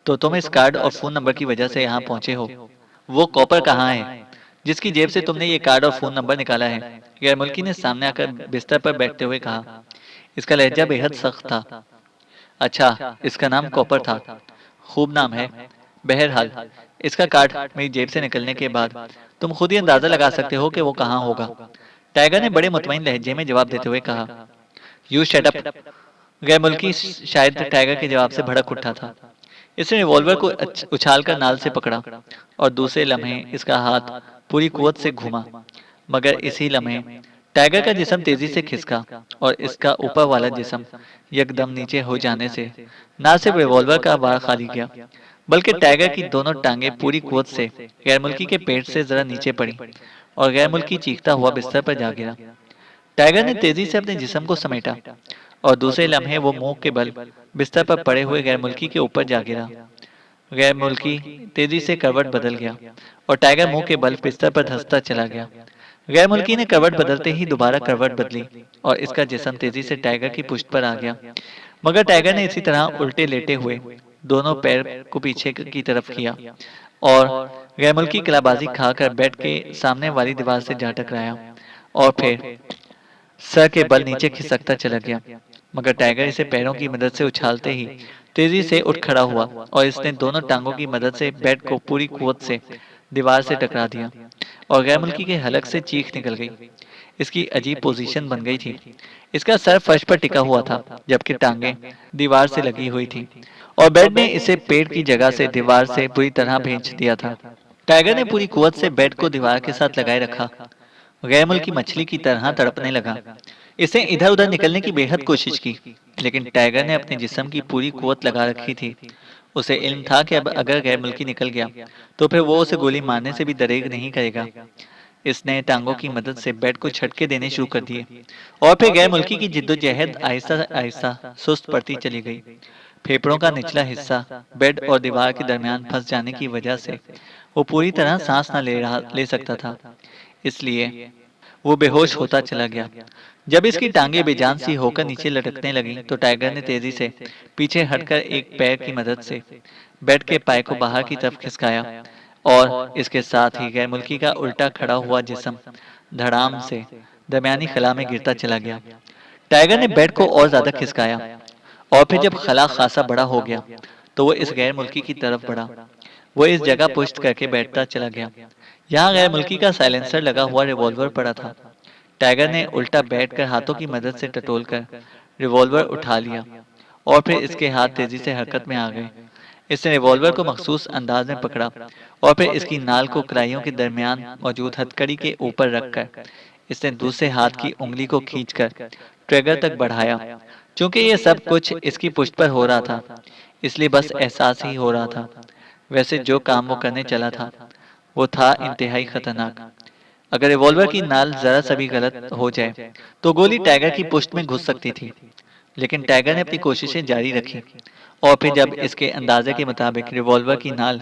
तो तुम इस कार्ड और फोन नंबर की वजह से यहाँ पहुंचे हो। वो कॉपर कहाँ है जिसकी जेब से तुमने ये कार्ड और फोन नंबर निकाला है? गैर मुल्की ने सामने आकर बिस्तर पर बैठते हुए कहा। इसका लहजा बेहद सख्त था। अच्छा, इसका नाम कॉपर था। खूब नाम है। बहरहाल, इसका कार्ड मेरी जेब से निकलने के बाद तुम खुद ही अंदाजा लगा सकते हो कि वो कहाँ होगा। टाइगर ने बड़े मुतमईन लहजे में जवाब देते हुए कहा। You shut up. गैर मुल्की शायद टाइगर के जवाब से भड़क उठा था। इसने रिवॉल्वर को उछालकर नाल से पकड़ा और दूसरे लम्हे इसका हाथ पूरी कुवत से घुमा, मगर इसी लम्हे टाइगर का जिस्म तेजी से खिसका और इसका ऊपर वाला जिस्म यकदम नीचे हो जाने से न सिर्फ रिवॉल्वर का वार खाली गया, बल्कि टाइगर की दोनों टांगे पूरी कुवत से गैर मुल्की के पेट से जरा नीचे पड़ी और गैर मुल्की चीखता हुआ बिस्तर पर जा गिरा। टाइगर ने तेजी से अपने जिस्म को समेटा और दूसरे लम्हे वो मुंह के बल बिस्तर पर पड़े हुए गैर मुल्की के ऊपर जा गिरा। गैर मुल्की तेजी से करवट बदल गया और टाइगर मुंह के बल बिस्तर पर धंसता चला गया। गैर मुल्की ने करवट बदलते ही दोबारा करवट बदली और इसका जिस्म तेजी से टाइगर की पुष्ट पर आ गया, मगर टाइगर ने इसी तरह उल्टे लेटे हुए दोनों पैर को पीछे की तरफ किया और गैर मुल्की कलाबाजी खाकर बेड के सामने वाली दीवार से जा टकराया और फिर सर के बल नीचे खिसकता चला गया, मगर टाइगर इसे पैरों की मदद से उछालते ही तेजी से उठ खड़ा हुआ और इसने दोनों टांगों की मदद से बेड को पूरी कुवत से दीवार से टकरा दिया और गैर मुल्की के हलक से चीख निकल गई। इसकी अजीब पोजीशन बन गई थी। इसका सर फर्श पर टिका हुआ था, जबकि टांगें दीवार से लगी हुई थी और बेड ने इसे पेट की जगह से दीवार से बुरी तरह भेज दिया था। टाइगर ने पूरी कुवत से बेड को दीवार के साथ लगाए रखा। गैर मुल्की मछली की तरह तड़पने लगा। इसे इधर उधर निकलने की बेहद कोशिश की, लेकिन टाइगर ने अपने जिस्म की पूरी कुवत लगा रखी थी। उसे इल्म था कि अब अगर गैर मुल्की निकल गया तो फिर वो उसे गोली मारने से भी दरेग नहीं करेगा। इसने टांगों की मदद से बेड को झटके देने शुरू कर दिए और फिर गैर मुल्की की जिद्दोजहद आहिस्ता आहिस्ता सुस्त पड़ती चली गई। फेफड़ों का निचला हिस्सा बेड और दीवार के दरमियान फंस जाने की वजह से वो पूरी तरह सांस न ले सकता था। इसलिए वो बेहोश होता चला गया। जब इसकी टांगें बेजान सी होकर नीचे लटकने लगीं, तो टाइगर ने तेजी से पीछे हटकर एक पैर की मदद से बेड के पाए को बाहर की तरफ खिसकाया और इसके साथ ही गैर मुल्की का उल्टा खड़ा हुआ जिस्म धड़ाम से दरमियानी खला में गिरता चला गया। टाइगर ने बेड को और ज्यादा खिसकाया और फिर जब खला खासा बड़ा हो गया, तो वो इस गैर मुल्की की तरफ बढ़ा। वो इस जगह पुष्ट करके बैठता चला गया। यहाँ गैर मुल्की का साइलेंसर लगा हुआ रिवॉल्वर पड़ा था। टाइगर ने उल्टा बैठकर हाथों की मदद से टटोलकर रिवॉल्वर उठा लिया और फिर इसके हाथ तेजी से हरकत में आ गए। इसने रिवॉल्वर को मखसूस अंदाज में पकड़ा और फिर इसकी नाल को कलाइयों के दरमियान मौजूद हथकड़ी के ऊपर रखकर इसने दूसरे हाथ की उंगली को खींचकर ट्रिगर तक बढ़ाया। चूंकि यह सब कुछ इसकी पुष्ट पर हो रहा था, इसलिए बस एहसास ही हो रहा था। वैसे जो काम वो करने चला था वो था इंतहाई खतरनाक। अगर रिवॉल्वर की नाल जरा सा भी गलत हो जाए तो गोली टाइगर की पुष्ट में घुस सकती थी। लेकिन टाइगर ने अपनी कोशिशें जारी रखी और फिर जब इसके अंदाजे के मुताबिक रिवॉल्वर की नाल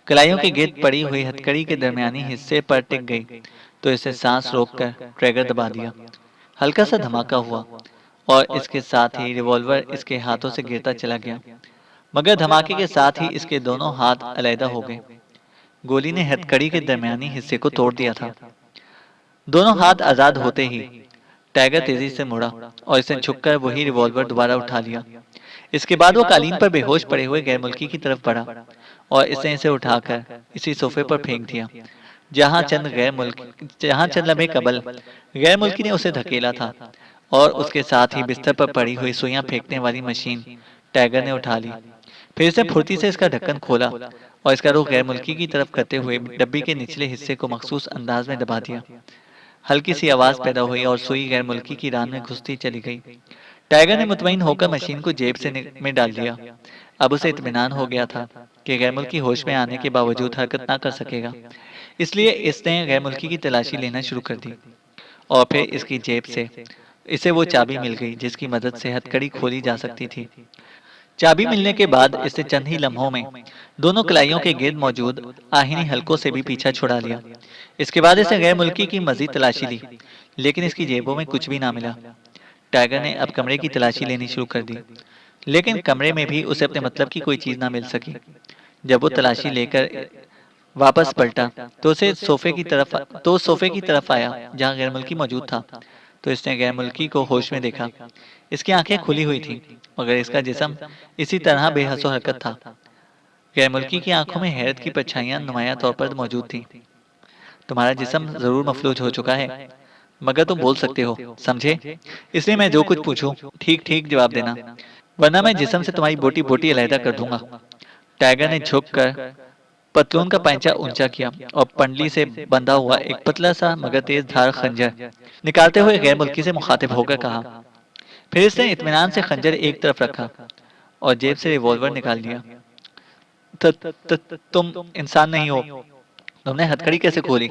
कलाइयों के गिर्द पड़ी हुई हथकड़ी के दरमियानी हिस्से पर टिक गई, तो इसे सांस रोककर ट्रिगर दबा दिया। हल्का सा धमाका हुआ और इसके साथ ही रिवॉल्वर इसके हाथों से गिरता चला गया, मगर धमाके के साथ ही इसके दोनों हाथ अलहदा हो गए। गोली ने हथकड़ी के दरमियानी हिस्से को तोड़ दिया था। दोनों हाथ आजाद होते ही टाइगर तेजी से मुड़ा और इसने झुककर वही रिवॉल्वर दोबारा उठा लिया। इसके बाद वो कालीन पर बेहोश पड़े हुए गैर मुल्की की तरफ बढ़ा और इसने इसे उठाकर इसी सोफे पर फेंक दिया, जहां चंद लम्हे कबल गैर मुल्की ने उसे धकेला था। और उसके साथ ही बिस्तर पर पड़ी हुई सुइयां फेंकने वाली मशीन टाइगर ने उठा ली। फिर से फुर्ती से इसका ढक्कन खोला और इसका रुख गैर मुल्की की तरफ करते हुए डब्बी के निचले हिस्से को मखसूस अंदाज में दबा दिया। हल्की सी आवाज पैदा हुई और सुई गैर मुल्की की रान में घुसती चली गई। टाइगर ने मुतमईन होकर मशीन को जेब से में डाल दिया। अब उसे इत्मीनान हो गया था कि गैर मुल्की होश में आने के बावजूद हरकत ना कर सकेगा, इसलिए इसने गैर मुल्की की तलाशी लेना शुरू कर दी। और फिर इसकी जेब से इसे वो चाबी मिल गई जिसकी मदद से हथकड़ी खोली जा सकती थी। चाबी मिलने के बाद इसने चंद ही लम्हों में दोनों कलाइयों के गिर्द मौजूद आहिनी हलकों से भी पीछा छुड़ा लिया। इसके बाद इसे गैर मुल्की की मजीद तलाशी ली, लेकिन इसकी जेबों में कुछ भी ना मिला। टाइगर ने अब कमरे की तलाशी लेनी शुरू कर दी, लेकिन कमरे में भी उसे अपने मतलब की कोई चीज ना मिल सकी। जब वो तलाशी लेकर वापस पलटा तो सोफे की तरफ आया जहां गैर मुल्की मौजूद था। तो इसने गैर मुल्की को होश में देखा। इसकी आंखें खुली हुई थी, मगर इसका जिस्म इसी तरह बेहसो हरकत था। गैर मुल्की की आंखों में हैरत की परछाइयां नुमाया तौर पर मौजूद थी। तुम्हारा जिस्म जरूर मफलूज हो चुका है, मगर तुम बोल सकते हो, समझे? इसलिए मैं जो कुछ पूछूं ठीक ठीक जवाब देना, वरना मैं जिस्म से तुम्हारी बोटी बोटी अलहदा कर दूंगा। टाइगर ने झुक कर पतलून का पैंचा ऊंचा किया और पंडली से बंधा हुआ एक पतला सा मगर तेज धार खंजर निकालते हुए गैर मुल्की से मुखातिब होकर कहा। फिर इसने इत्मीनान से खंजर एक तरफ रखा और जेब से रिवॉल्वर निकाल लिया। तुम इंसान नहीं हो, तुमने हथकड़ी कैसे खोली?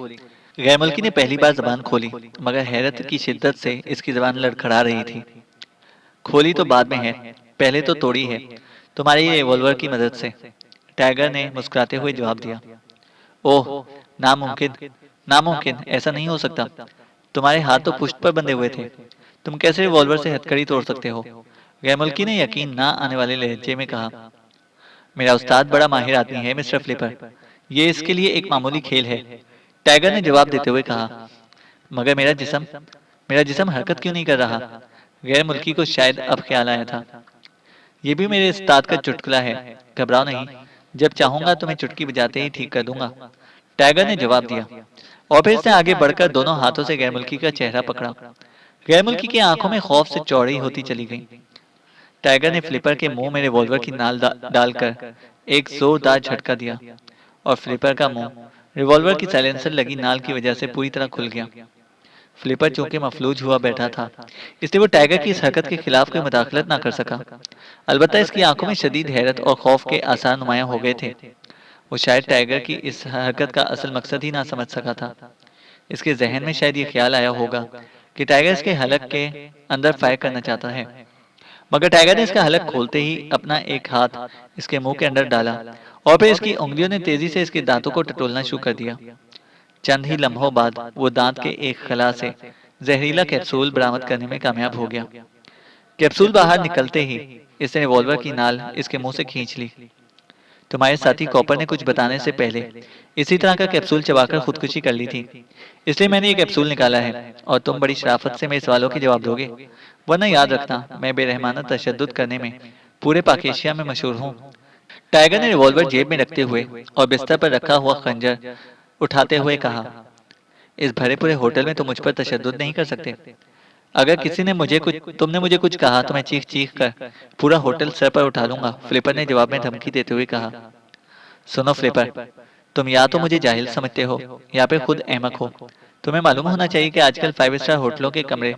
गैर मुल्की ने पहली बार जबान खोली, मगर हैरत की शिद्दत से इसकी जबान लड़खड़ा रही थी। खोली तो बाद में है, पहले तो तोड़ी है, तुम्हारी रिवॉल्वर की मदद से, टाइगर ने मुस्कुराते हुए जवाब दिया। ओह, नामुमकिन, नामुमकिन, ऐसा नहीं हो सकता। तुम्हारे हाथ तो पुष्ट पर बंधे हुए थे, तुम कैसे रिवॉल्वर से हथकड़ी तोड़ सकते हो? गैर मुल्की ने यकीन ना आने वाले लहजे में कहा। मेरा उस्ताद बड़ा माहिर आदमी है मिस्टर फ्लिपर, ये इसके लिए एक मामूली खेल है, टाइगर ने जवाब देते हुए कहा। मगर मेरा जिस्म हरकत क्यों नहीं कर रहा? गैर मुल्की को शायद अब ख्याल आया था। ये भी मेरे उस्ताद का चुटकुला है, घबराओ नहीं, जब चाहूंगा तुम्हें चुटकी बजाते ही ठीक कर दूंगा, टाइगर ने जवाब दिया। और फिर से आगे बढ़कर दोनों हाथों से गैर मुल्की का चेहरा पकड़ा। गैर मुल्की की आंखों में खौफ से चौड़ी होती चली गई। टाइगर ने फ्लिपर के मुंह में रिवॉल्वर की नाल डालकर एक जोरदार झटका दिया और फ्लिपर का मुंह रिवॉल्वर की साइलेंसर लगी नाल की वजह से पूरी तरह खुल गया। फ्लिपर चूंकि मफलूज हुआ बैठा था, इसलिए वो टाइगर की इस हरकत के खिलाफ कोई मुदाखलत ना कर सका। अलबत्ता इसकी आंखों में शदीद हैरत और खौफ के आसार नुमाया हो गए थे। वो शायद टाइगर की इस हरकत का असल मकसद ही ना समझ सका था। इसके जहन में शायद ये ख्याल आया होगा कि टाइगर इसके हलक के अंदर फायर करना चाहता है, मगर टाइगर ने इसका हलक खोलते ही अपना एक हाथ इसके मुंह के अंदर डाला और फिर इसकी उंगलियों ने तेजी से इसके दांतों को टटोलना शुरू कर दिया। चंद ही लम्हों बाद वो दांत के एक खला से जहरीला कैप्सूल बरामद करने में कामयाब हो गया। कैप्सूल बाहर निकलते ही इसने रिवॉल्वर की नाल इसके मुंह से खींच ली। तुम्हारे साथी कॉपर ने कुछ बताने से पहले इसी तरह का कैप्सूल चबाकर खुदकुशी कर ली थी, इसलिए मैंने ये कैप्सूल निकाला है और तुम बड़ी शराफत से मेरे सवालों के जवाब दोगे। वरना याद रखना, मैं बेरहमाना तशद्दुद करने में पूरे पाकेशिया में मशहूर हूँ। टाइगर ने रिवॉल्वर जेब में रखते हुए और बिस्तर पर रखा हुआ खंजर उठाते हुए कहा, इस भरे पूरे होटल में तुम मुझ पर तशद्दुद नहीं कर सकते। अगर किसी ने तुमने मुझे कुछ कहा तो मैं चीख चीख कर पूरा होटल सर पर उठा लूंगा, फ्लिपर ने जवाब में धमकी देते हुए कहा। सुनो फ्लिपर, तुम या तो मुझे जाहिल समझते हो या फिर खुद अहमक हो। तुम्हें मालूम होना चाहिए कि आजकल 5 स्टार होटलों के कमरे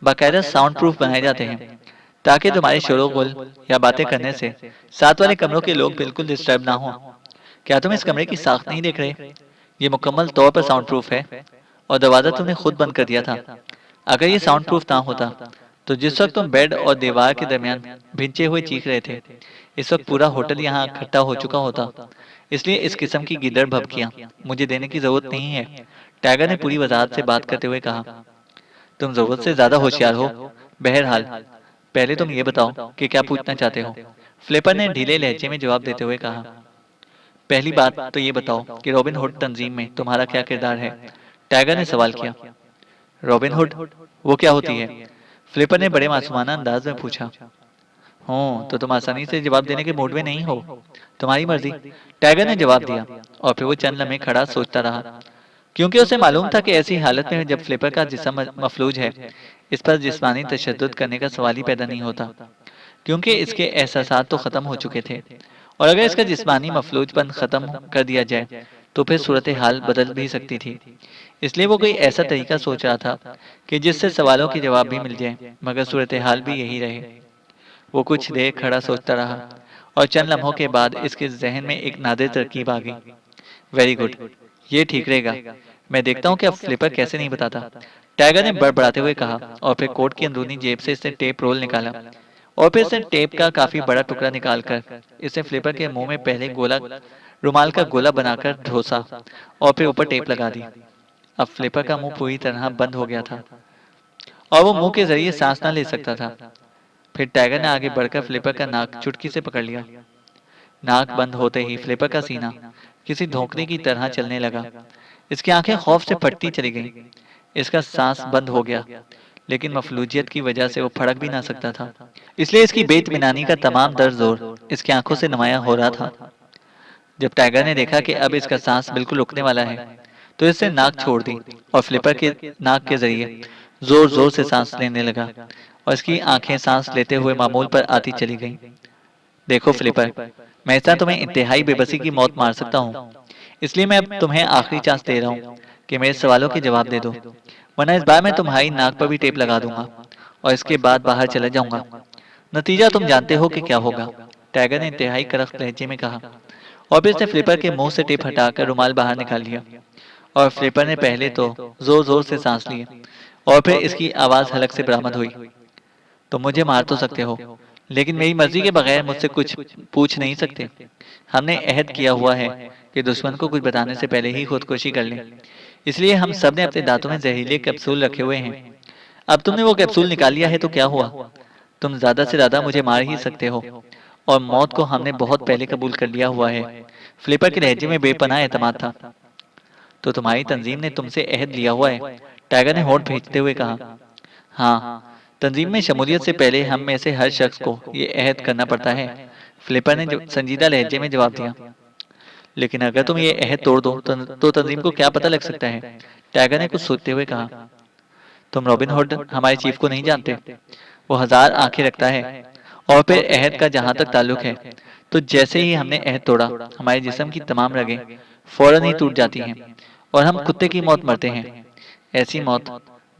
बाकायदा साउंड प्रूफ बनाए जाते हैं ताकि तुम्हारे शोरगुल या बातें करने से साथ वाले कमरों के लोग बिल्कुल डिस्टर्ब ना हो। क्या तुम इस कमरे की साख्त नहीं देख रहे? ये मुकम्मल तौर पर साउंड प्रूफ है और दरवाजा तुमने खुद बंद कर दिया था। अगर ये साउंड प्रूफ ना होता तो जिस वक्त तुम बेड और दीवार के दरमियान भिंचे हुए चीख रहे थे, इस वक्त पूरा होटल यहाँ इकट्ठा हो चुका होता। इसलिए इस किस्म की गिदड़ भभकियां मुझे देने की जरूरत नहीं है, टाइगर ने पूरी वजाहत से बात करते हुए कहा। तुम जरूरत से ज्यादा होशियार हो। बहरहाल पहले तुम ये बताओ कि क्या पूछना चाहते हो, फ्लिपर ने ढीले लहजे में जवाब देते हुए कहा। पहली बात तो ये बताओ कि रॉबिन हुड तंजीम में तुम्हारा क्या किरदार है, टाइगर ने सवाल किया। Robin hood? वो क्या होती है? फ्लिपर ने बड़े मासूमाना अंदाज में पूछा। हो तो तुम आसानी से जवाब देने के मूड में नहीं हो। तुम्हारी मर्जी, टाइगर ने जवाब दिया और फिर वो चंद लम्हे खड़ा सोचता रहा, क्योंकि उसे मालूम था कि ऐसी हालत में जब फ्लिपर का जिस्म मफलूज है, इस पर जिस्मानी तशद्दुद करने का सवाल ही पैदा नहीं होता, क्योंकि इसके एहसासात तो खत्म हो चुके थे और अगर इसका जिस्मानी मफलूजपन खत्म कर दिया जाए तो फिर सूरत हाल बदल भी सकती थी। इसलिए वो कोई ऐसा तरीका सोच रहा था कि जिससे सवालों के जवाब भी मिल जाए मगर सूरत हाल भी यही रहे। वो कुछ देर खड़ा सोचता रहा और चंद लम्हों के बाद इसके जहन में एक नादिर तरकीब आ गई। वेरी गुड, ये ठीक रहेगा। मैं देखता हूँ कि अब फ्लिपर कैसे नहीं बताता, टाइगर ने बड़बड़ाते हुए कहा और फिर कोट की अंदरूनी जेब से इसने टेप रोल निकाला और फिर इसने टेप का काफी बड़ा टुकड़ा निकालकर इसने फ्लिपर के मुंह में पहले गोला रुमाल का गोला बनाकर ढोसा और फिर ऊपर टेप लगा दी। अब फ्लिपर का मुंह पूरी तरह बंद हो गया था और वो मुंह के जरिए सांस ना ले सकता था। फिर टाइगर ने आगे बढ़कर फ्लिपर का नाक चुटकी से पकड़ लिया। नाक बंद होते ही फ्लिपर का सीना किसी धोखने की तरह चलने लगा। इसकी आंखें खौफ से फटती चली गईं। इसका सांस बंद हो गया, लेकिन मफलूजियत की वजह से वो फड़क भी ना सकता था, इसलिए इसकी बेइत्मीनानी का तमाम दर्द जोर इसकी आंखों से नुमाया हो रहा था। जब टाइगर ने देखा कि अब इसका सांस बिल्कुल रुकने वाला है तो इसने नाक छोड़ दी और फ्लिपर के नाक के जरिए जोर जोर से सांस लेने लगा और इसकी आंखें सांस लेते हुए मामूल पर आती चली गईं। देखो फ्लिपर, मैं इस तरह तुम्हें इंतहाई बेबसी की मौत मार सकता हूँ, इसलिए मैं अब तुम्हें आखिरी चांस दे रहा हूँ कि मेरे सवालों के जवाब दे दो, वरना इस बार मैं तुम्हारी नाक पर भी टेप लगा दूंगा और इसके बाद बाहर चला जाऊंगा। नतीजा तुम जानते हो कि क्या होगा, टाइगर ने इंतहाई करख्त लहजे में कहा और फिर उसने फ्लिपर के मुंह से टेप हटाकर रुमाल बाहर निकाल लिया और फ्लिपर ने पहले तो जोर जोर से सांस लिए और फिर इसकी आवाज हलक से बरामद हुई। तुम मुझे मार तो सकते हो, लेकिन मेरी मर्जी के बगैर मुझसे कुछ पूछ नहीं सकते। हमने अहद किया हुआ है कि दुश्मन को कुछ बताने से पहले ही खुदकुशी कर लें, इसलिए हम सब ने अपने दांतों में जहरीले कैप्सूल रखे हुए हैं। अब तुमने वो कैप्सूल निकाल लिया है तो क्या हुआ? तुम ज्यादा से ज्यादा मुझे मार ही सकते हो और मौत को हमने बहुत पहले कबूल कर लिया हुआ है। फ्लिपर के लहजे में बेपनाह एतमाद था। तो तुम्हारी तंजीम ने तुमसे अहद लिया हुआ है, टाइगर ने होंठ भींचते हुए कहा। हाँ, तंजीम में शमूलियत से पहले हम में से हर शख्स को ये अहद करना पड़ता है, फ्लिपर ने संजीदा लहजे में जवाब दिया। लेकिन अगर तुम ये अहद तोड़ दो तो तंजीम को क्या पता लग सकता है, टाइगर ने कुछ सोचते हुए कहा। तुम रॉबिन हुड हमारे चीफ को नहीं जानते। वो 1000 आंखें रखता है और फिर अहद का जहां तक ताल्लुक है तो जैसे ही हमने अहद तोड़ा हमारे जिस्म की तमाम रगें फौरन ही टूट जाती हैं और हम कुत्ते की मौत मरते हैं, ऐसी मौत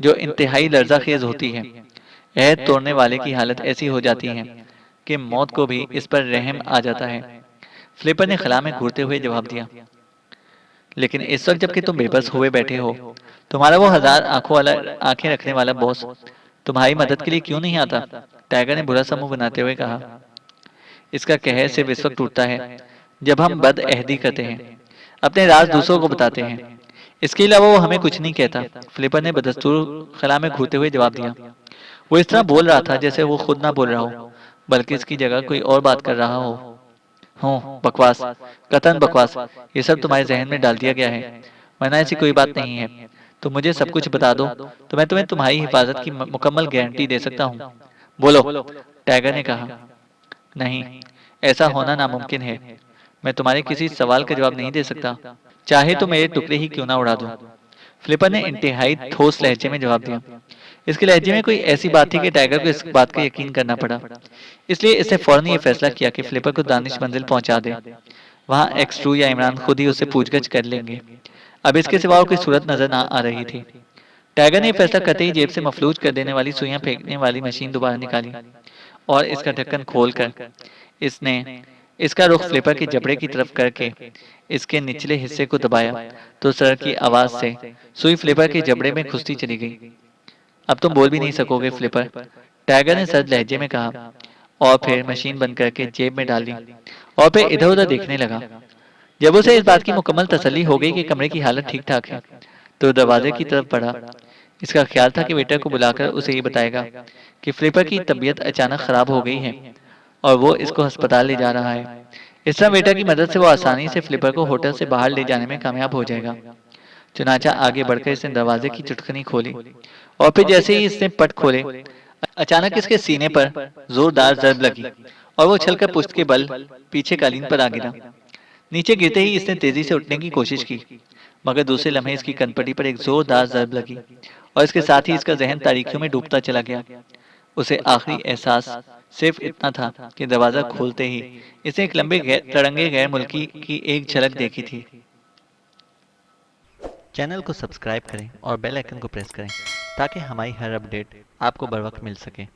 जो इंतहाई लर्जाखेज होती है। अहद तोड़ने वाले की हालत ऐसी हो जाती है कि मौत को भी इस पर रहम आ जाता है, फ्लिपर ने खला में घूरते हुए जवाब दिया। लेकिन इस वक्त जबकि तुम बेबस हुए बैठे हो, तुम्हारा वो 1000 आंखों वाला आंखें रखने वाला बॉस तुम्हारी मदद के लिए क्यों नहीं आता, टाइगर ने बुरा सा मुंह बनाते हुए कहा। इसका कहर सिर्फ इस वक्त टूटता है जब हम बद अहदी करते हैं, अपने राज दूसरों को बताते हैं। इसके अलावा वो हमें कुछ नहीं कहता, फ्लिपर ने बदस्तूर खला में घूरते हुए जवाब दिया। वो इस तरह बोल रहा था जैसे वो खुद ना बोल रहा हो, बल्कि इसकी जगह कोई और बात कर रहा हो। बकवास, कतन बकवास। ये सब तुम्हारे जहन में डाल दिया गया है, वरना ऐसी कोई बात नहीं है। तुम मुझे सब कुछ बता दो तो मैं तुम्हें तुम्हारी हिफाजत की मुकम्मल गारंटी दे सकता हूँ। बोलो, टाइगर ने कहा। नहीं, ऐसा होना नामुमकिन है। मैं तुम्हारे किसी सवाल का जवाब नहीं दे सकता, चाहे तो मेरे टुकड़े ही क्यों ना उड़ा दूं। फ्लिपर ने इंतहाई ठोस लहजे में जवाब दिया। इसके लहजे में कोई ऐसी बात थी कि टाइगर को इस बात का यकीन करना पड़ा। इसलिए इसने फौरन ये फैसला किया कि फ्लिपर को दानिश मंजिल पहुंचा दे। वहां एक्स2 या इमरान खुद ही उससे पूछगछ कर लेंगे। अब इसके सिवा और कोई सूरत नजर ना आ रही थी। टाइगर ने फैसला करते ही जेब से मफलूज कर देने वाली सुइयां फेंकने वाली मशीन दोबारा निकाली और इसका ढक्कन खोलकर इसने इसका रुख फ्लिपर के जबड़े की तरफ करके इसके निचले हिस्से को दबाया तो सर की आवाज से सुई फ्लिपर के जबड़े में घुसती चली गई। अब तुम बोल भी नहीं सकोगे फ्लिपर, टाइगर ने सर्द लहजे में कहा और फिर मशीन बंद करके जेब में डाल दी और फिर इधर उधर देखने लगा। जब उसे इस बात की मुकम्मल तसल्ली हो गई कि कमरे की हालत ठीक ठाक है तो दरवाजे की तरफ बढ़ा। इसका ख्याल था कि वेटर को बुलाकर उसे ये बताएगा कि फ्लिपर की तबीयत अचानक खराब हो गई है और वो इसको अस्पताल ले जा रहा है। इस तरह वेटर की मदद से वो आसानी से फ्लिपर को होटल से बाहर ले जाने में कामयाब हो जाएगा। चुनाचा आगे बढ़कर इसने दरवाजे की चुटकनी खोली और फिर जैसे ही इसने पट खोले, अचानक इसके सीने पर जोरदार जर्ब लगी और वो उछलकर पुश्त के बल पीछे कालीन पर आ गिरा। नीचे गिरते ही इसने तेजी से उठने की कोशिश की, मगर दूसरे लम्हे इसकी कनपटी पर एक जोरदार जर्ब लगी और इसके साथ ही इसका जहन तारीखियों में डूबता चला गया। उसे आखिरी एहसास सिर्फ इतना था कि दरवाजा खोलते ही इसने एक लंबे तड़ंगे गैर मुल्की की एक झलक देखी थी। चैनल को सब्सक्राइब करें और बेल आइकन को प्रेस करें ताकि हमारी हर अपडेट आपको बर वक्त मिल सके।